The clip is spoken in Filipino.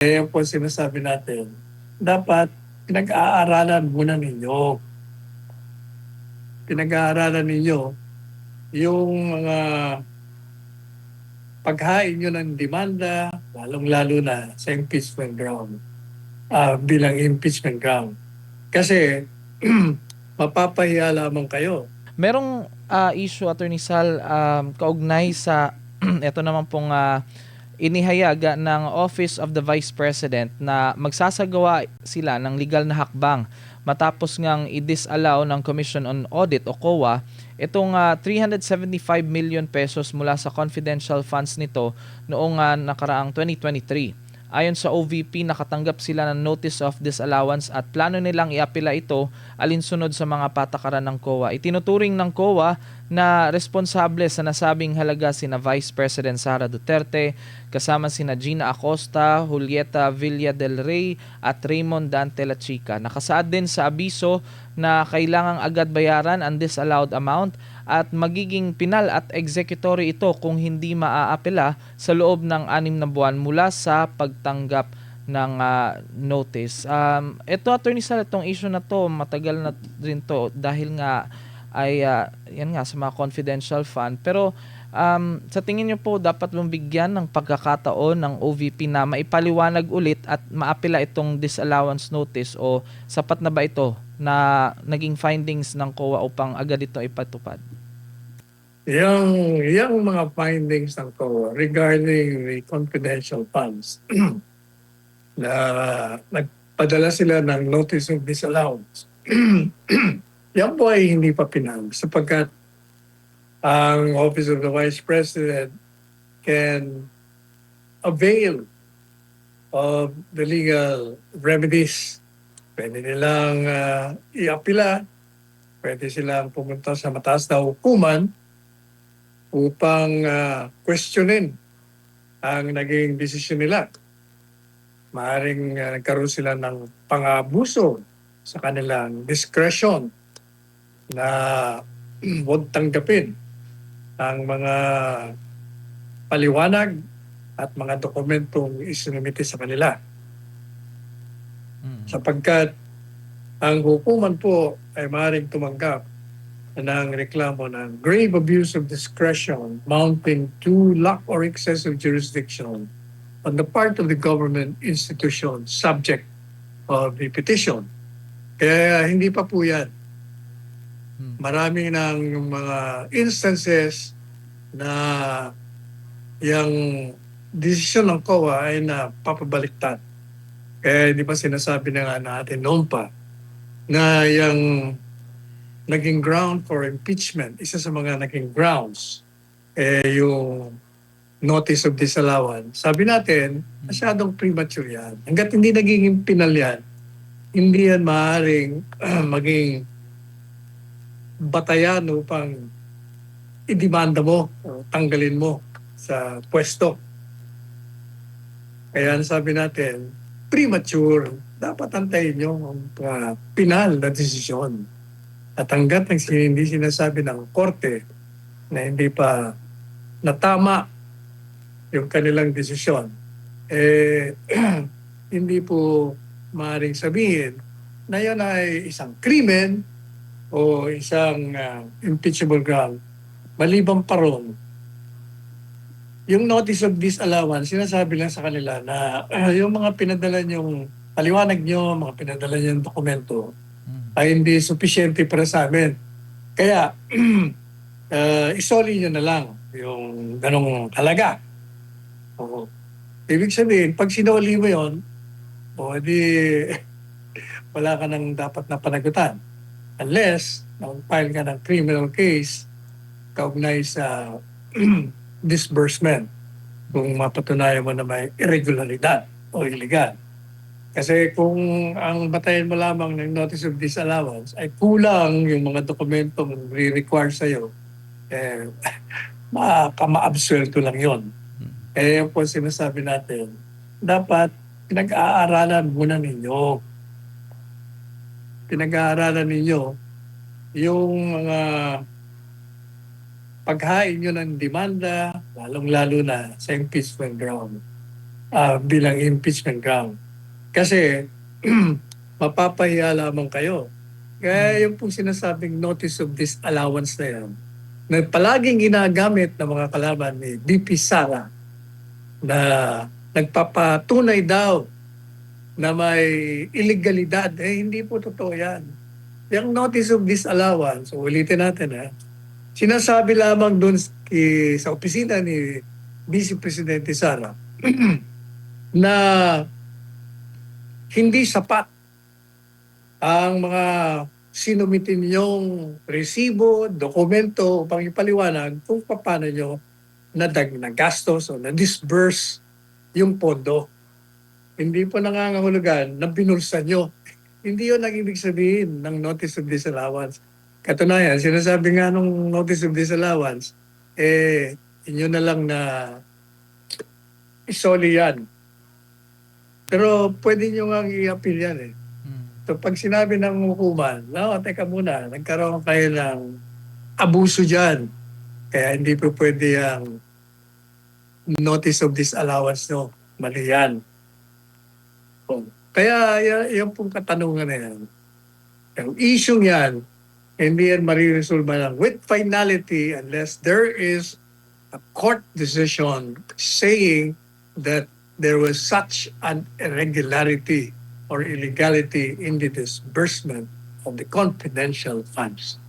Yan po sinasabi natin, dapat pinag-aaralan muna ninyo. Pinag-aaralan ninyo yung mga paghain nyo ng demanda, lalong-lalo na sa impeachment ground, bilang impeachment ground. Kasi mapapahiya lamang kayo. Merong issue, Attorney Sal, kaugnay sa ito naman pong inihayaga ng Office of the Vice President na magsasagawa sila ng legal na hakbang matapos ngang i-disallow ng Commission on Audit o COA itong 375 million pesos mula sa confidential funds nito noong nakaraang 2023. Ayon sa OVP, nakatanggap sila ng notice of disallowance at plano nilang iapila ito alinsunod sa mga patakaran ng COA. Itinuturing ng COA na responsable sa nasabing halaga sina Vice President Sara Duterte, kasama sina Gina Acosta, Julieta Villa del Rey at Raymond Dante La Chica. Nakasaad din sa abiso na kailangang agad bayaran ang disallowed amount at magiging penal at executory ito kung hindi maaapela sa loob ng 6 na buwan mula sa pagtanggap ng notice. Ito, Attorney Sal, itong issue na to, matagal na rin to dahil nga ay yan nga sa mga confidential fund. Pero sa tingin niyo po, dapat mong bigyan ng pagkakataon ng OVP na maipaliwanag ulit at maapela itong disallowance notice o sapat na ba ito na naging findings ng COA upang agad ito ipatupad? Yung mga findings ng COA regarding the confidential funds na nagpadala sila ng notice of disallowance. Yan po ay hindi pa pinal sapagkat ang Office of the Vice President can avail of the legal remedies. Pwede nilang iapila, pwede silang pumunta sa mataas na hukuman upang questionin ang naging desisyon nila. Maaring nagkaroon sila ng pang-abuso sa kanilang discretion na huwag tanggapin ang mga paliwanag at mga dokumentong isinumite sa kanila. Sapagkat ang hukuman po ay maaaring tumanggap ng reklamo ng grave abuse of discretion mounting to lack or excessive jurisdiction on the part of the government institution subject of the petition. Kaya hindi pa po yan. Marami ng mga instances na yung desisyon ng COA ay napapabaliktad. Kaya hindi pa sinasabi na nga natin noon pa na yung naging ground for impeachment, isa sa mga naging grounds, yung notice of disallowance. Sabi natin, masyadong premature yan. Hanggat hindi naging pinal yan, hindi yan maaaring maging batayan upang idemanda mo o tanggalin mo sa pwesto. Kaya sabi natin, premature, dapat antayin nyo ang pinal na desisyon. At hanggat hindi sinasabi ng korte na hindi pa natama yung kanilang desisyon, hindi po maaaring sabihin na yun ay isang krimen o isang impeachable ground. Maliban pa ron, yung notice of disallowance, sinasabi lang sa kanila na yung mga pinadala nyong paliwanag nyo, mga pinadala nyong dokumento, ay hindi sufficiente para sa amin. Kaya, isoli nyo na lang yung ganong halaga. O, ibig sabihin, pag sinoli mo yun, di wala ka nang dapat na panagutan. Unless, nag-file ka ng criminal case kaugnay sa disbursement kung mapatunayan mo na may irregularidad o illegal. Kasi kung ang batayan mo lamang ng notice of disallowance ay kulang yung mga dokumentong re-require sa'yo, ma-absuelto lang yon. Yan po sinasabi natin, dapat pinag-aaralan muna ninyo. Pinag-aaralan ninyo yung mga paghain nyo ng demanda, lalong-lalo na sa impeachment ground, bilang impeachment ground. Kasi mapapahiya lamang kayo. Kaya yung pong sinasabing notice of disallowance na yan, na palaging ginagamit ng mga kalaban ni BP Sara na nagpapatunay daw na may illegalidad, hindi po totoo yan. Yung notice of disallowance, ulitin natin sinasabi lamang doon sa opisina ni Vice Presidente Sara na hindi sapat ang mga sinumitin yung resibo, dokumento upang ipaliwanag kung paano nyo nagastos o na-disburse yung pondo. Hindi po nangangahulugan na binulsa nyo. Hindi yun ang ibig sabihin ng notice of disallowance. Katunayan, sinasabi nga nung notice of disallowance, inyo na lang na isoli yan. Pero pwede nyo nga i-appeal yan So pag sinabi ng hukuman, teka muna, nagkaroon kayo ng abuso dyan. Kaya hindi po pwede ang notice of disallowance nyo. Mali yan. Kaya yung pong katanungan na yan, yung issue yan, hindi yan mariresolve lang with finality unless there is a court decision saying that there was such an irregularity or illegality in the disbursement of the confidential funds.